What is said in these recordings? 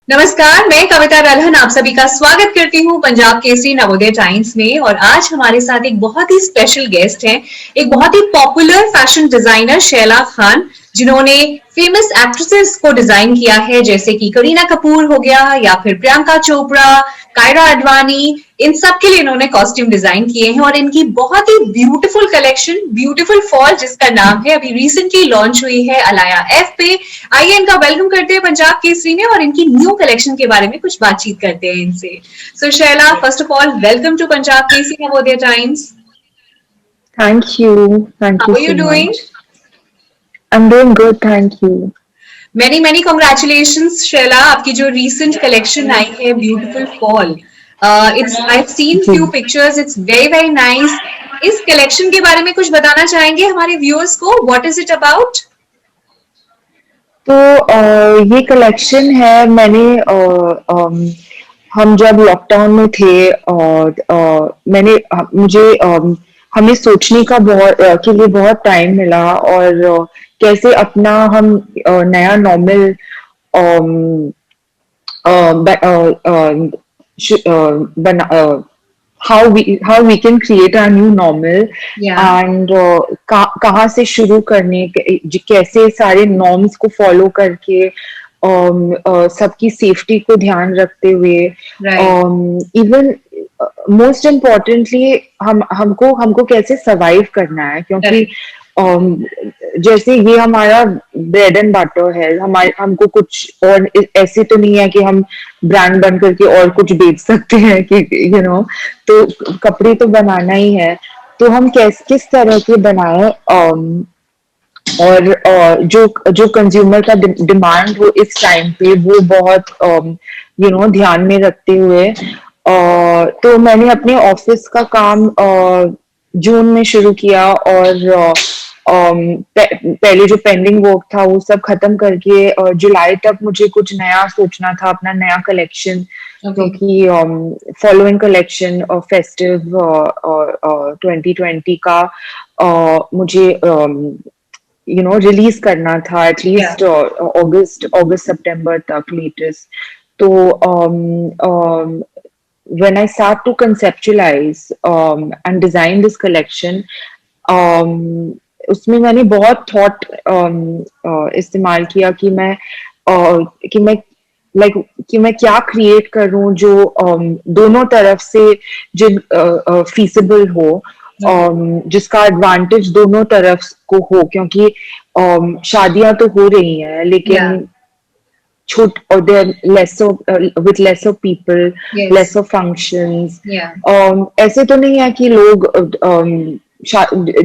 नमस्कार, मैं कविता रल्हन आप सभी का स्वागत करती हूँ पंजाब केसरी नवोदय टाइम्स में। और आज हमारे साथ एक बहुत ही स्पेशल गेस्ट हैं, एक बहुत ही popular fashion designer Shaila Khan, जिन्होंने फेमस एक्ट्रेसेस को डिजाइन किया है, जैसे कि करीना कपूर हो गया या फिर प्रियंका चोपड़ा, कायरा अडवाणी। इन सब के लिए इन्होंने कॉस्ट्यूम डिजाइन किए हैं और इनकी बहुत ही ब्यूटीफुल कलेक्शन ब्यूटीफुल फॉल, जिसका नाम है, अभी रिसेंटली लॉन्च हुई है अलाया एफ पे। आइए इनका वेलकम करते हैं पंजाब केसरी में और इनकी न्यू कलेक्शन के बारे में कुछ बातचीत करते हैं इनसे। So Shaila, first of all welcome to Punjab Kesari Navodaya Times. Thank you. Thank how you are you so doing? much. I'm doing good, thank you. Many many congratulations Shaila, आपकी जो रिसेंट कलेक्शन आई है beautiful fall. It's I have seen जी few pictures, it's very very nice. इस collection के बारे में कुछ बताना चाहेंगे हमारे व्यूअर्स को? What is it about? तो ये कलेक्शन है हम जब लॉकडाउन में थे और हमें सोचने का के लिए बहुत टाइम मिला और कैसे अपना हम नया नॉर्मल बना how we can create a new normal या and कहाँ से शुरू कैसे सारे नॉर्म्स को फॉलो करके सबकी सेफ्टी को ध्यान रखते हुए राइट। इवन मोस्ट इम्पोर्टेंटली हम हमको हमको कैसे सरवाइव करना है क्योंकि करेक्ट। um, जैसे ये हमारा ब्रेड एंड बटर है हमारे हमको कुछ और ऐसे तो नहीं है कि हम ब्रांड बन करके और कुछ बेच सकते हैं कि तो कपड़े तो बनाना ही है तो हम किस तरह के बनाए और जो जो कंज्यूमर का डिमांड हो इस टाइम पे वो बहुत ध्यान में रखते हुए तो मैंने अपने ऑफिस का काम जून में शुरू किया और पहले जो पेंडिंग वर्क था वो सब खत्म करके जुलाई तक मुझे कुछ नया सोचना था अपना नया कलेक्शन ओके। क्योंकि फॉलोइंग कलेक्शन फेस्टिव 2020 का मुझे रिलीज करना था या एटलीस्ट अगस्त सितंबर तक लेटेस्ट तो when I start to conceptualize and design this collection um, उसमें मैंने बहुत थॉट इस्तेमाल किया कि मैं लाइक कि मैं क्या क्रिएट करूं जो दोनों तरफ से जिन फीसिबल हो ओके। जिसका एडवांटेज दोनों तरफ को हो क्योंकि शादियां तो हो रही हैं या लेकिन छोट और there lesser with lesser people yes. Lesser functions या ऐसे तो नहीं है कि लोग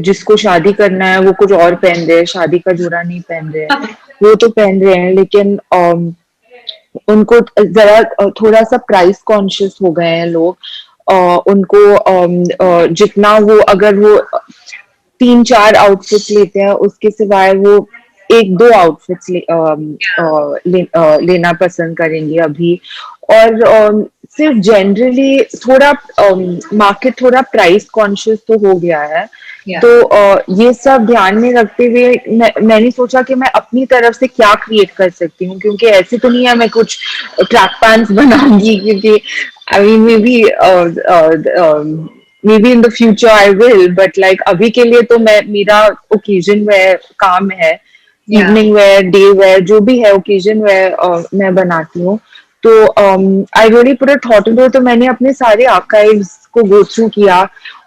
जिसको शादी करना है वो कुछ और पहन रहे हैं शादी का जोड़ा नहीं पहन रहे हैं वो तो पहन रहे हैं लेकिन उनको जरा थोड़ा सा प्राइस कॉन्शियस हो गए हैं लोग उनको जितना वो अगर वो 3-4 आउटफिट्स लेते हैं उसके सिवाय वो 1-2 आउटफिट्स लेना पसंद करेंगे अभी और सिर्फ जनरली थोड़ा मार्केट थोड़ा प्राइस कॉन्शियस तो हो गया है या तो ये सब ध्यान में रखते हुए मैंने सोचा कि मैं अपनी तरफ से क्या क्रिएट कर सकती हूँ क्योंकि ऐसे तो नहीं है मैं कुछ ट्रैक पैंट्स बनाऊंगी क्योंकि I mean may be in the future I will but like अभी के लिए तो मैं मेरा ओकेजन वेयर काम है या इवनिंग वेयर डे वेयर जो भी है ओकेजन वेयर मैं बनाती हूँ तो I really put a thought into तो मैंने अपने सारे आर्काइव्स को गो थ्रू किया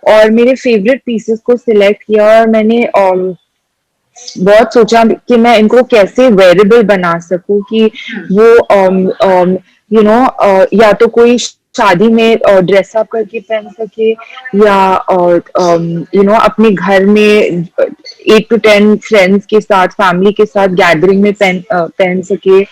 और मेरे फेवरेट पीसेस को सिलेक्ट किया और मैंने बहुत सोचा कि मैं इनको कैसे वेरेबल बना सकूं कि वो या तो कोई शादी में ड्रेस अप करके पहन सके या अपने घर में 8 to 10 फ्रेंड्स के साथ फैमिली के साथ गैदरिंग में पहन सके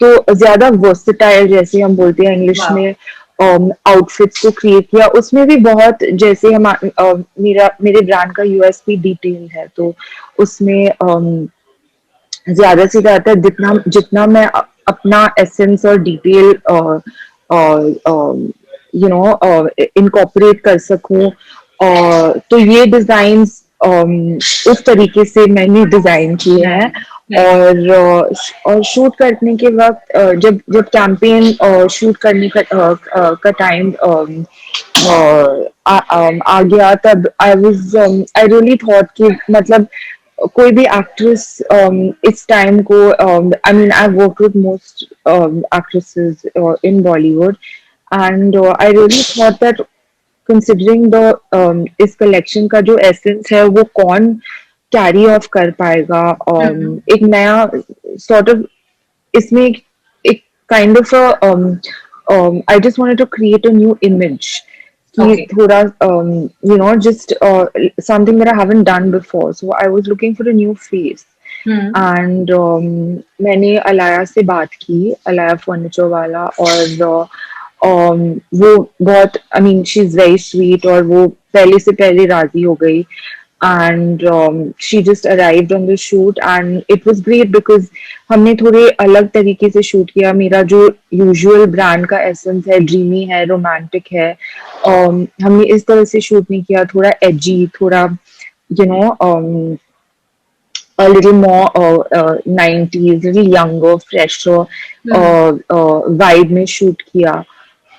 तो ज्यादा वर्सेटाइल जैसे हम बोलते हैं इंग्लिश वाह। में आउटफिट्स को क्रिएट किया उसमें भी बहुत जैसे मेरे ब्रांड का यूएसपी डिटेल है तो उसमें ज्यादा से ज्यादा जितना जितना मैं अपना एसेंस और डिटेल इनकॉर्पोरेट कर सकूं तो ये डिजाइन उस तरीके से मैंने डिजाइन किए हैं Right. और शूट करने के वक्त जब जब कैंपेन शूट करने का टाइम आ गया, तब आई रियली थॉट कि मतलब कोई भी एक्ट्रेस इस टाइम को, I mean I work with most actresses in Bollywood, and I really thought that considering the इस कलेक्शन का जो एसेंस है वो कौन कैरी ऑफ कर पाएगा, Hmm. एक नया सॉर्ट ऑफ इसमें एक kind of I just wanted to create a new image कि Okay. थोड़ा just something that I haven't done before, so I was looking for a new face. Hmm. And मैंने अलाया से बात की, अलाया फर्नीचर वाला, और वो बहुत, I mean she is very sweet, और वो पहले से पहले राजी हो गई, and she just arrived on the shoot, and it was great because हमने थोड़े अलग तरीके से शूट किया। मेरा जो यूजुअल ब्रांड का एसेंस है, ड्रीमी है, रोमांटिक है, हमने इस तरह से शूट नहीं किया, थोड़ा एजी, थोड़ा you know um, a little more 90s, little younger, fresher Hmm. Vibe में शूट किया।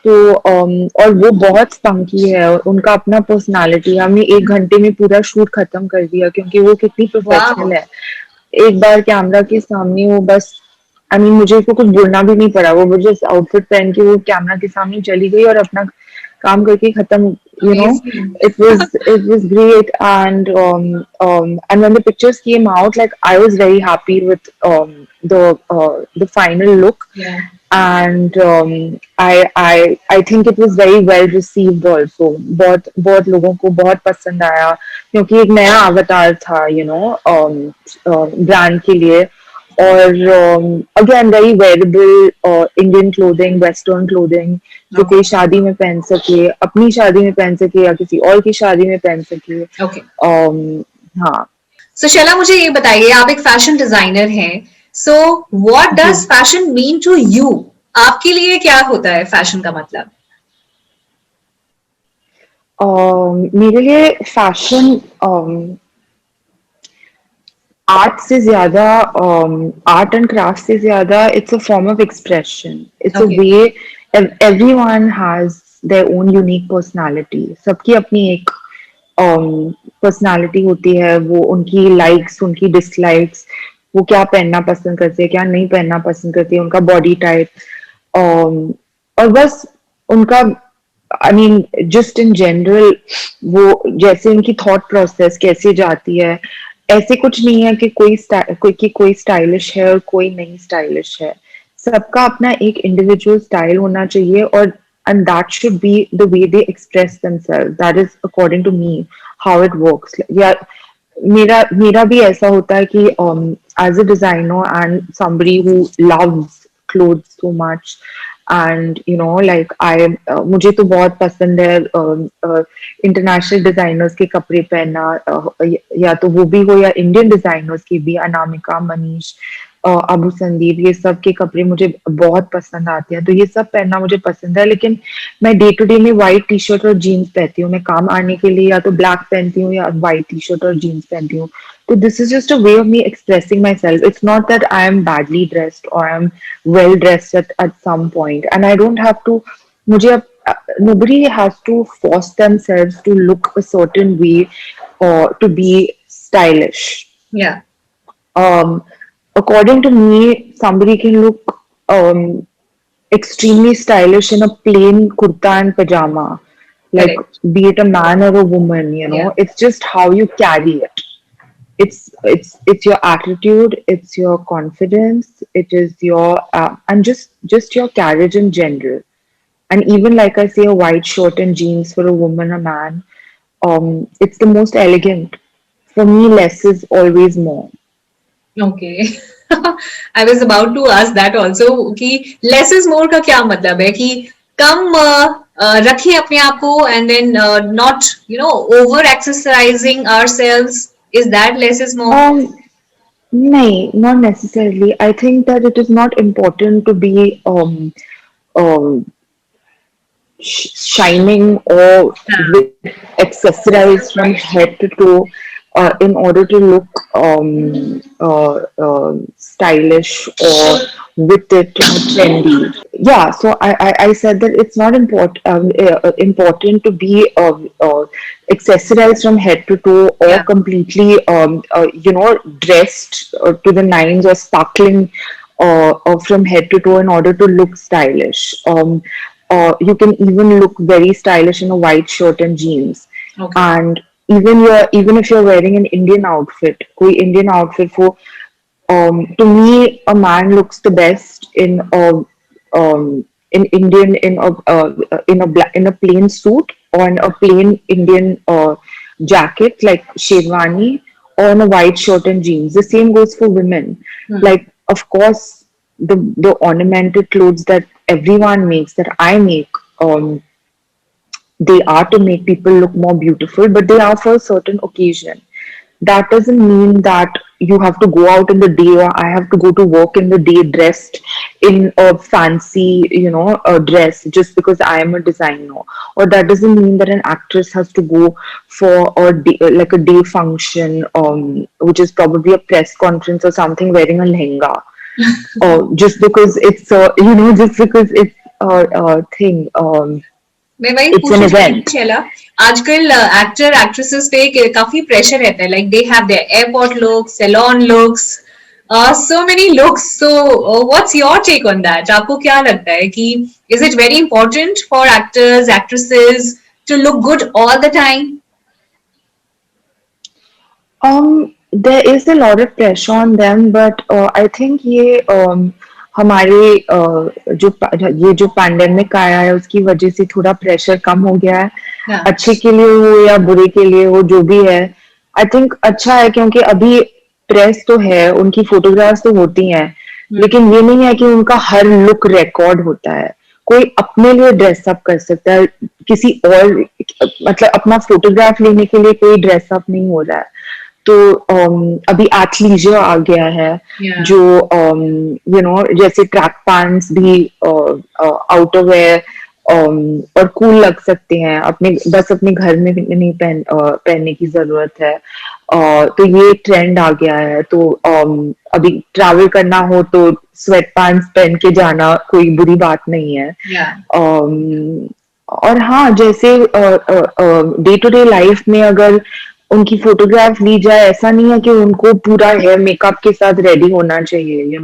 तो और वो बहुत spunky है, उनका अपना पर्सनालिटी है। हमने 1 घंटे में पूरा शूट खत्म कर दिया क्योंकि वो कितनी प्रोफेशनल Wow. है। एक बार कैमरा के सामने वो बस, आई मीन मुझे उसको कुछ बोलना भी नहीं पड़ा, वो जस्ट आउटफिट पहन के वो कैमरा के सामने चली गई और अपना काम करके खत्म, you know. Amazing. It was great, and when the pictures came out, like I was very happy with the final look, Yeah. and I think it was very well received also. बहुत बहुत लोगों को बहुत पसंद आया क्योंकि एक नया अवतार था, ब्रांड के लिए। और again very wearable Indian clothing, western clothing, जो Okay. कोई शादी में पहन सके, अपनी शादी में पहन सके या किसी और की शादी में पहन सके। Okay. हाँ So शैला, मुझे ये बताइए, आप एक फैशन डिजाइनर हैं, so what ji. Does fashion mean to you? आपके लिए क्या होता है फैशन का मतलब? मेरे लिए फैशन आर्ट से ज्यादा, आर्ट एंड क्राफ्ट से ज्यादा it's a form of expression, it's a okay. Way. Everyone has their own unique personality, सबकी अपनी एक पर्सनालिटी होती है, वो उनकी लाइक्स, उनकी डिसलाइक्स, वो क्या पहनना पसंद करते हैं, क्या नहीं पहनना पसंद करते हैं, उनका बॉडी टाइप, और बस उनका, I mean just in general, वो जैसे उनकी थॉट प्रोसेस कैसे जाती है। ऐसे कुछ नहीं है कि कोई स्टाइलिश है और कोई नहीं स्टाइलिश है। सबका अपना एक इंडिविजुअल स्टाइल होना चाहिए, और and that should be the way they express themselves. That is according to me how it works. या मेरा भी ऐसा होता है कि as a designer and somebody who loves clothes so much, and like मुझे तो बहुत पसंद है इंटरनेशनल डिजाइनर्स के कपड़े पहनना, या तो वो भी हो या इंडियन डिजाइनर्स के भी, अनामिका, मनीष, अबू संदीप, ये सब के कपड़े मुझे बहुत पसंद आते हैं, तो ये सब पहनना मुझे पसंद है। लेकिन मैं डे टू डे में व्हाइट टी शर्ट और जीन्स पहनती हूँ, मैं काम आने के लिए या तो ब्लैक पहनती हूँ या व्हाइट टी शर्ट और जीन्स पहनती हूँ। So this is just a way of me expressing myself. It's not that I am badly dressed or I am well dressed at some point, and I don't have to. मुझे अब nobody has to force themselves to look a certain way or to be stylish. Yeah. Um, According to me, somebody can look extremely stylish in a plain kurta and pajama, like Correct. be it a man or a woman. Yeah. It's just how you carry it. It's your attitude, it's your confidence, it is your and just your carriage in general. And even like I say, a white shirt and jeans for a woman, a man, it's the most elegant. For me, less is always more. Okay. I was about to ask that also कि less is more का क्या मतलब है, कि कम रखिए अपने आप को, and then not over accessorizing ourselves. Is that less is more? No, not necessarily. I think that it is not important to be um, shining or हाँ. with accessorized from head to toe. in order to look stylish or with it trendy. Yeah, so I said that it's not important to be accessorized from head to toe or Yeah. completely dressed to the nines or sparkling from head to toe in order to look stylish. You can even look very stylish in a white shirt and jeans. Okay. And even if you're wearing an Indian outfit, कोई Indian outfit for to me, a man looks the best in Indian in a plain suit or in a plain Indian jacket like sherwani or in a white shirt and jeans. The same goes for women. Hmm. Like, of course, the ornamented clothes that everyone makes, that I make, they are to make people look more beautiful, but they are for a certain occasion. That doesn't mean that you have to go out in the day or I have to go to work in the day dressed in a fancy, a dress just because I am a designer. Or that doesn't mean that an actress has to go for a day, like a day function, which is probably a press conference or something, wearing a lehenga. Or just because it's just because it's a thing. मैं वही It's an पूछना चाह रही थी event. Shaila, आजकल actor actresses पे काफी pressure रहता है, like they have their airport looks, salon looks, so many looks. So what's your take on that? आपको क्या लगता है कि is it very important for actors actresses to look good all the time? There is a lot of pressure on them, but I think हमारे जो pandemic आया है उसकी वजह से थोड़ा प्रेशर कम हो गया है. हाँ. अच्छे के लिए हो या बुरे के लिए हो, जो भी है, आई थिंक अच्छा है क्योंकि अभी प्रेस तो है, उनकी फोटोग्राफ्स तो होती हैं, लेकिन ये नहीं है कि उनका हर लुक रिकॉर्ड होता है. कोई अपने लिए ड्रेसअप कर सकता है, किसी और मतलब अपना फोटोग्राफ लेने के लिए कोई ड्रेसअप नहीं हो रहा है. तो अभी एथलीजर आ गया है. Yeah. जो जैसे ट्रैक पैंट्स भी आउटरवेयर और कूल लग सकते हैं, अपने घर में नहीं पहनने की जरूरत है. तो ये ट्रेंड आ गया है. तो अभी ट्रैवल करना हो तो स्वेट पैंट्स पहन के जाना कोई बुरी बात नहीं है. Yeah. और हाँ, जैसे डे टू डे लाइफ में अगर उनकी फोटोग्राफ ली जाए, ऐसा नहीं है कि उनको पूरा हेयर मेकअप के साथ रेडी होना चाहिए.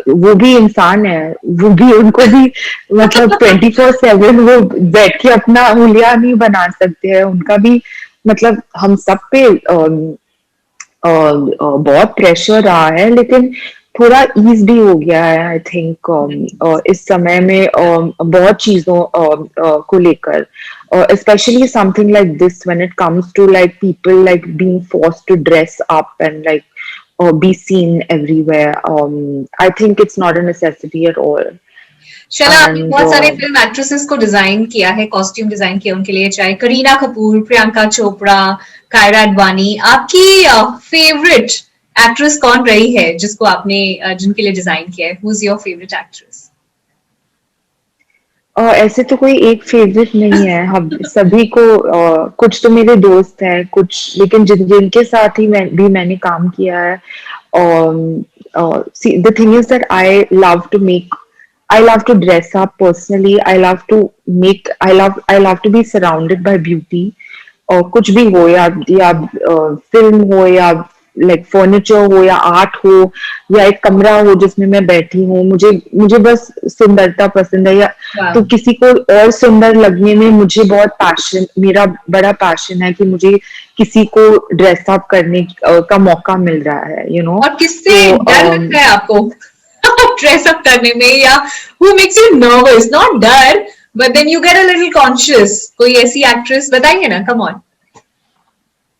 वो भी इंसान है, वो भी उनको भी मतलब 24/7 वो बैठ के अपना हुलिया नहीं बना सकते हैं. उनका भी मतलब हम सब पे बहुत प्रेशर रहा है, लेकिन थोड़ा ईज भी हो गया है आई थिंक इस समय में बहुत चीजों को लेकर, especially something like this when it comes to like people like being forced to dress up and like be seen everywhere. I think it's not a necessity at all. Shaila, आपने And बहुत सारे फिल्म एक्ट्रेसेस को design किया है, costume design किया उनके लिए, चाहे करीना कपूर, प्रियंका चोपड़ा, कायरा अडवाणी. आपकी फेवरेट एक्ट्रेस कौन रही है जिसको आपने जिनके लिए डिजाइन किया है? Who is your favourite actress? ऐसे तो कोई एक फेवरेट नहीं है. हम सभी को कुछ तो मेरे दोस्त हैं, कुछ लेकिन जिनके साथ ही मैंने काम किया है. See, the thing is that I love to dress up personally. I love to be surrounded by beauty. और कुछ भी हो, या फिल्म हो, या लाइक फर्नीचर हो, या आर्ट हो, या एक कमरा हो जिसमें मैं बैठी हूँ, मुझे बस सुंदरता पसंद है. या तो किसी को और सुंदर लगने में मेरा बड़ा पैशन है कि मुझे किसी को ड्रेस अप करने का मौका मिल रहा है, और किससे डर लगता है आपको ड्रेस अप करने में, या who makes you nervous? Not डर, but then you get a little conscious. कोई ऐसी एक्ट्रेस बताइए ना, कम ऑन.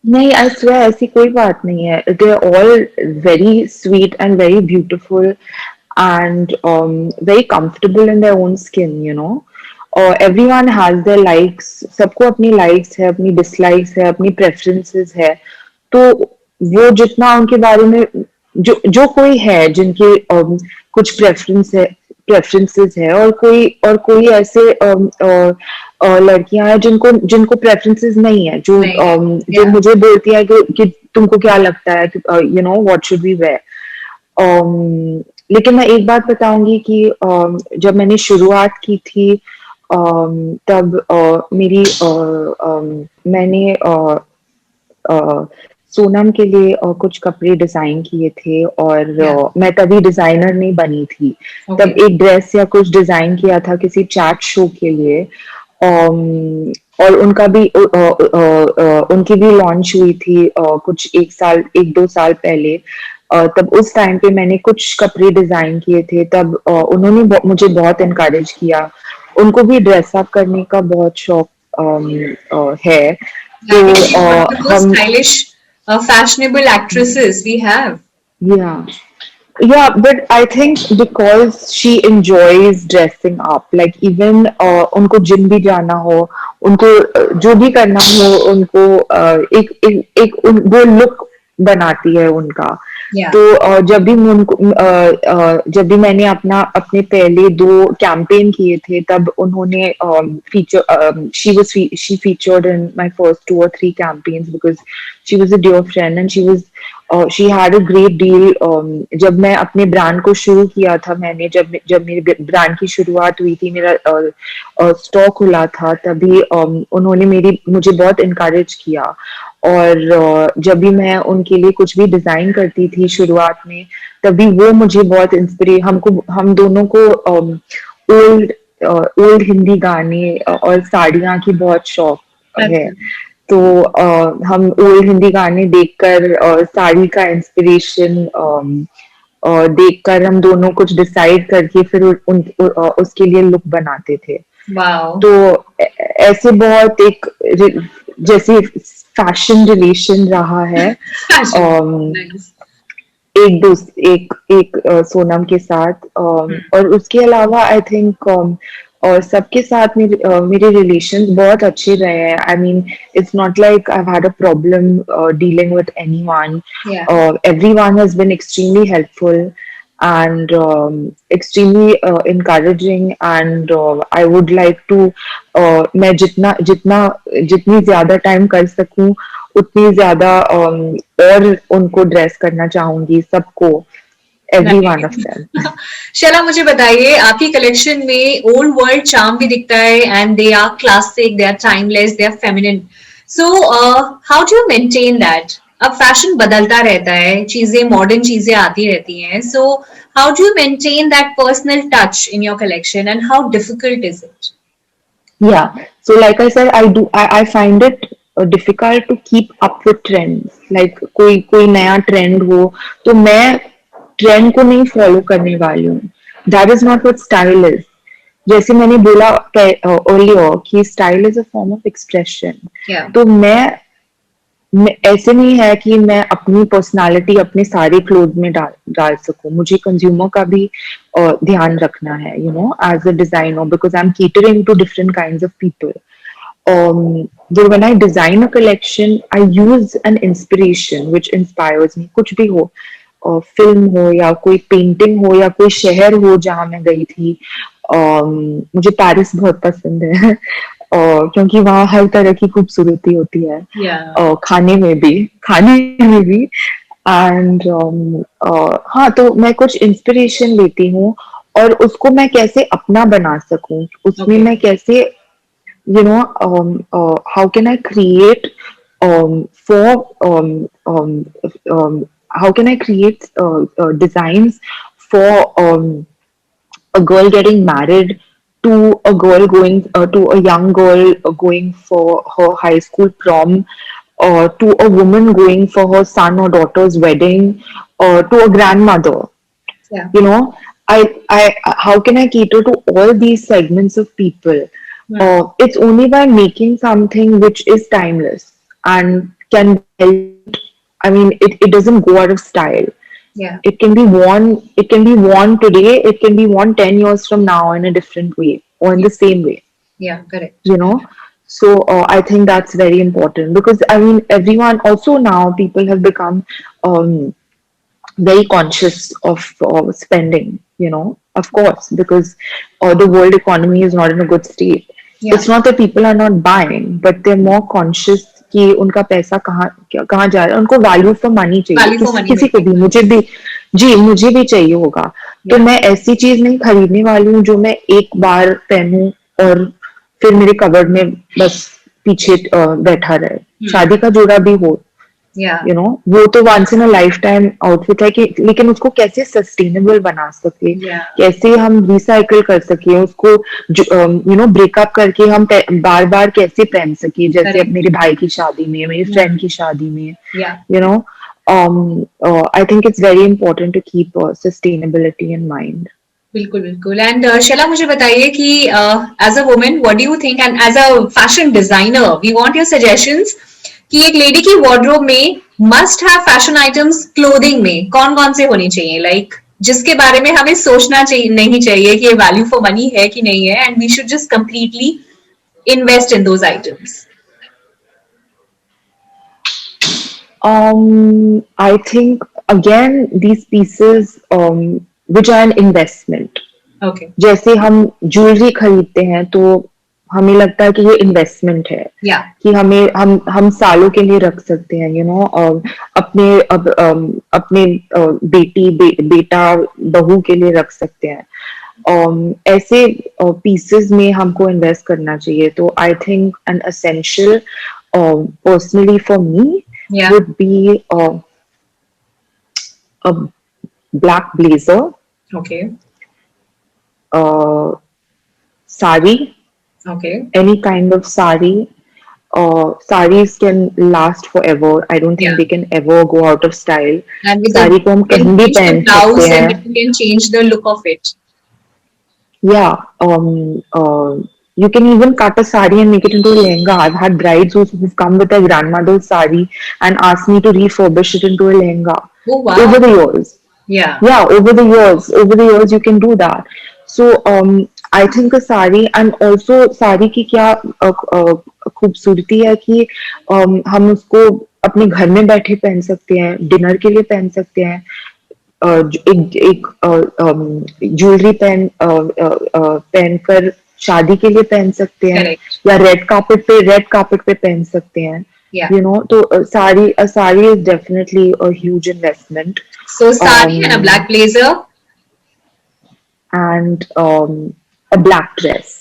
नहीं, आई स्वेयर ऐसी कोई बात नहीं है. They are all very sweet and very beautiful and very comfortable in their own skin, everyone has their likes. सबको अपनी likes है, अपनी dislikes है, अपनी preferences है. तो वो जितना उनके बारे में जो कोई है जिनके कुछ preferences है, और कोई ऐसे लड़कियां हैं जिनको जिनको प्रेफरेंसेस नहीं है, जो नहीं है। जो या मुझे बोलती है कि तुमको क्या लगता है, you know what should we wear. लेकिन मैं एक बात बताऊंगी कि जब मैंने शुरुआत की थी तब मेरी मैंने अ, सोनम के लिए कुछ कपड़े डिजाइन किए थे, और या मैं तभी डिजाइनर नहीं बनी थी। ओके। तब एक ड्रेस या कुछ डिजाइन किया था किसी चैट शो के लिए। और उनका भी उनकी भी लॉन्च हुई थी कुछ एक दो साल पहले। तब उस टाइम पे मैंने कुछ कपड़े डिजाइन किए थे, तब उन्होंने मुझे बहुत इनकरेज किया। उनको भी ड्रेस अप करने का बहुत शौक है। I तो think she's one of the most हम stylish, fashionable actresses we have. Yeah. Yeah, but I think because she enjoys dressing up, like even उनको जिम भी जाना हो, उनको जो भी करना हो, उनको वो लुक बनाती है उनका। Yeah. तो जब भी मैंने अपने पहले दो कैंपेन किए थे, तब उन्होंने feature she featured in my first two और three campaigns, because she was a dear friend and she had a great deal. जब मैं अपने ब्रांड को शुरू किया था, मैंने जब मेरे ब्रांड की शुरुआत हुई थी, मेरा स्टॉक खुला था, तभी उन्होंने मेरी मुझे बहुत इनकरेज किया। और जब भी मैं उनके लिए कुछ भी डिजाइन करती थी शुरुआत में, तभी वो मुझे बहुत हम दोनों को ओल्ड ओल्ड हिंदी गाने और साड़ियाँ की बहुत शौक है। अच्छा। तो हम ओल्ड हिंदी गाने देखकर साड़ी का इंस्पिरेशन देखकर हम दोनों कुछ डिसाइड करके फिर उसके लिए लुक बनाते थे। Wow. तो ऐसे बहुत जैसे फैशन रिलेशन रहा है। Fashion. अम, Nice. एक दोस्त एक एक सोनम के साथ, और उसके अलावा आई थिंक और सबके साथ मेरे रिलेशन बहुत अच्छे रहे हैं। I mean it's not like I had a problem dealing with anyone. Yeah. Everyone has been extremely helpful and extremely encouraging, and I would like to मैं जितनी ज्यादा टाइम कर सकूं उतनी ज्यादा और उनको ड्रेस करना चाहूंगी सबको, every one of Nice. Them. Shaila, मुझे बताइए, आपकी कलेक्शन में ओल्ड वर्ल्ड चार्म भी दिखता है, and they are classic, they are timeless, they are feminine. So how do you maintain that? अब फैशन बदलता रहता है, चीजें मॉडर्न चीजें आती रहती हैं, so how do you maintain that personal touch in your collection and how difficult is it? Yeah, so like I said, I find it difficult to keep up with trends. Like कोई नया trend हो तो मैं trend को नहीं follow करने वाली हूँ। That is not what style is. जैसे मैंने बोला अर्लियर कि style is a form of expression. Yeah. तो ऐसे नहीं है कि मैं अपनी पर्सनालिटी अपने सारे क्लोथ में डाल सकूं। मुझे कंज्यूमर का भी ध्यान रखना है, you know, as a designer, because I am catering to different kinds of people. When I design a collection, I use an inspiration which inspires me, कुछ भी हो, फिल्म हो या कोई पेंटिंग हो या कोई शहर हो जहाँ मैं गई थी। मुझे पेरिस बहुत पसंद है क्योंकि वहाँ हर तरह की खूबसूरती होती है, Yeah. खाने में भी। एंड हाँ, तो मैं कुछ इंस्पिरेशन लेती हूँ और उसको मैं कैसे अपना बना सकूं, उसमें Okay. मैं कैसे, you know, how can I create for how can I create designs for a girl getting married, to a girl going to a young girl going for her high school prom, or to a woman going for her son or daughter's wedding, or to a grandmother. Yeah. You know, I how can I cater to all these segments of people? Hmm. It's only by making something which is timeless and can be held. I mean, it doesn't go out of style. Yeah. It can be worn today, it can be worn 10 years from now in a different way or in Yeah. the same way, Yeah. Correct. you know. So I think that's very important, because I mean, everyone also now, people have become very conscious of spending, you know, of course, because the world economy is not in a good state. Yeah. It's not that people are not buying, but they're more conscious कि उनका पैसा कहाँ कहाँ जा रहा है. उनको value for money चाहिए. Value for money किसी को मिले. भी, मुझे भी, जी मुझे भी चाहिए होगा. तो Yeah. मैं ऐसी चीज नहीं खरीदने वाली हूँ जो मैं एक बार पहनूं और फिर मेरे कबर्ड में बस पीछे बैठा रहे. शादी का जोड़ा भी हो, Yeah. यू नो, वो तो once in a lifetime outfit है कि, लेकिन उसको कैसे सस्टेनेबल बना सके, Yeah. कैसे हम रिसाइकिल कर सके उसको, यू नो, ब्रेकअप करके हम बार बार कैसे पहन सके, जैसे Correct. अब मेरे भाई की शादी में, मेरी फ्रेंड की शादी में, Yeah. You know. I think it's very important to keep sustainability in mind. बिल्कुल बिल्कुल. एंड शैला मुझे बताइए कि as a women what do you think, and as a fashion designer we want your suggestions कि एक लेडी की wardrobe में must have fashion items clothing में कौन कौन से होने चाहिए, लाइक जिसके बारे में हमें सोचना चाहिए नहीं चाहिए कि ये वैल्यू फॉर मनी है कि नहीं है, and we should just completely invest in those items. I think again these pieces which are an investment. Okay. जैसे हम ज्वेलरी खरीदते हैं तो हमें लगता है कि ये इन्वेस्टमेंट है, या. कि हमें हम सालों के लिए रख सकते हैं, यू नो, अपने अपने बेटा बहू के लिए रख सकते हैं. ऐसे पीसेस में हमको इन्वेस्ट करना चाहिए. तो I think an essential personally for me या. would be a black blazer, okay. sari, okay. any kind of sari. Saris can last forever. I don't या. think they can ever go out of style. And with sari को हम the कहीं भी change the पहन सकते blouse and हैं. then you can change the look of it. Yeah, you can even cut a sari and make it into a lehenga. I've had brides who've come with their grandmother's sari and asked me to refurbish it into a lehenga. Oh wow. Over the years. Yeah. Yeah, over the years you can do that. So I think a sari, and also sari की क्या खूबसूरती है कि हम उसको अपने घर में बैठे पहन सकते हैं, डिनर के लिए पहन सकते हैं, एक ज्वेलरी पहनकर शादी के लिए पहन सकते हैं, Correct. या रेड कार्पेट पे पहन सकते हैं, Yeah. you know. तो sari is definitely a huge investment. So sari and a black blazer, And a black dress.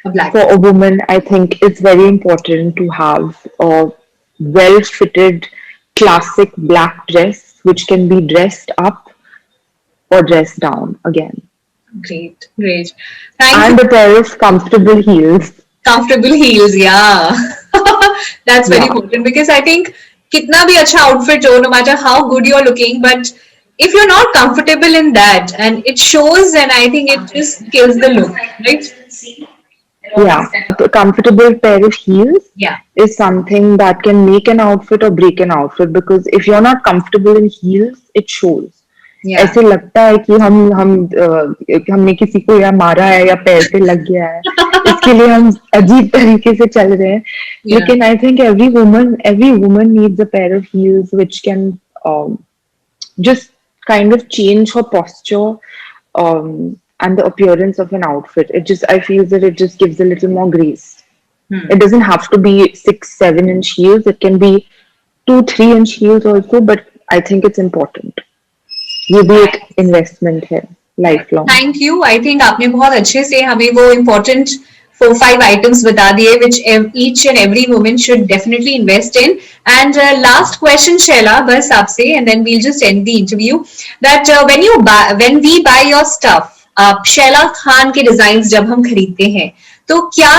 a black. For a woman, I think it's very important to have a well-fitted classic black dress which can be dressed up or dressed down again. Great, great. Thank And you. a pair of comfortable heels. Comfortable heels, yeah. That's very Yeah. important because I think kitna bhi acha outfit ho, no matter how good you're looking, but if you're not comfortable in that and it shows, then I think it just kills the look, right? Yeah, a comfortable pair of heels Yeah. is something that can make an outfit or break an outfit, because if you're not comfortable in heels, it shows. Yeah. ऐसे लगता है कि हमने किसी को या मारा है या पैर पे लग गया है, इसके लिए हम अजीब तरीके से चल रहे हैं. Yeah. लेकिन I think every woman needs a pair of heels which can just kind of change her posture and the appearance of an outfit. I feel that it just gives a little more grace. It doesn't have to be 6, 7-inch heels. It can be 2, 3-inch heels also, but I think it's important. ये भी एक investment है life long. Thank you. I think आपने बहुत अच्छे से हमें वो इम्पोर्टेंट 4-5 आइटम्स बता दिए which each and every woman should definitely invest in. And last question, Shaila, बस आपसे, and then we'll just end the interview. That when we buy your stuff, आप शैला खान के डिजाइन जब हम खरीदते हैं, तो क्या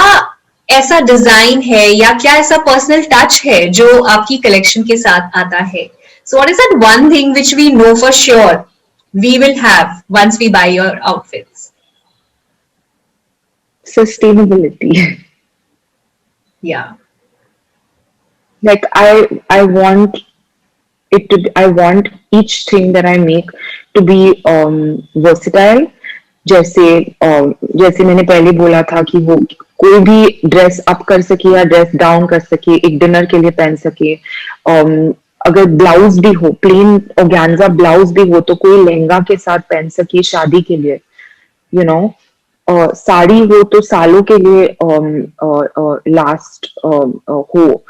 ऐसा डिजाइन है या क्या ऐसा पर्सनल टच है जो आपकी कलेक्शन के साथ आता है? So what is that one thing which we know for sure we will have once we buy your outfits? Sustainability. Yeah. Like I want I want each thing that I make to be versatile. जैसे मैंने पहले बोला था कि वो कोई भी dress up कर सके या ड्रेस डाउन कर सके, एक डिनर के लिए पहन सके. अगर ब्लाउज भी हो, प्लेन ऑर्गेन्जा ब्लाउज भी हो, तो कोई लहंगा के साथ पहन सके शादी के लिए, यू नो. साड़ी हो तो सालों के लिए लास्ट हो,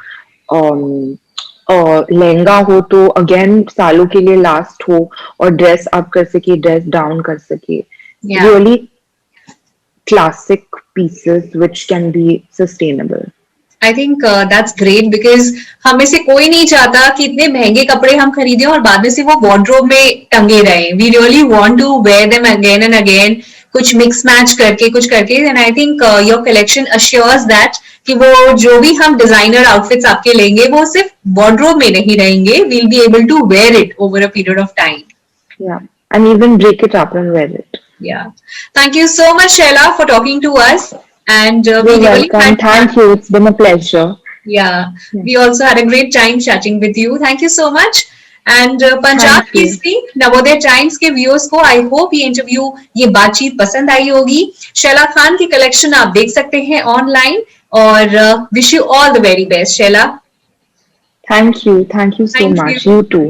लहंगा हो तो अगेन सालों के लिए लास्ट हो, और ड्रेस अप कर सके, ड्रेस डाउन कर सके, Yeah. Really classic pieces which can be sustainable. I think that's great because हम में से कोई नहीं चाहता कि इतने महंगे कपड़े हम खरीदें और बाद में से वो वार्डरोब में टंगे रहें. We really want to wear them again and again, कुछ मिक्स मैच करके कुछ करके. And I think your collection assures that कि वो जो भी हम डिजाइनर आउटफिट्स आपके लेंगे वो सिर्फ वार्डरोब में नहीं रहेंगे. Will be able to wear it over a period of time. Yeah, and even break it up and wear it. Yeah. Thank you so much, Shaila, for talking to us. And we You're really welcome. Thank you. It's been a pleasure. Yeah, Yeah. we also had a great time chatting with you. Thank you so much. And Punjab Thank you. Kesari Navodaya times के viewers को I hope ये interview, ये बातचीत पसंद आई होगी. शैला खान की collection आप देख सकते हैं ऑनलाइन. और wish you all the very best, Shaila. Thank you. Thank you so Thank much. you. You too.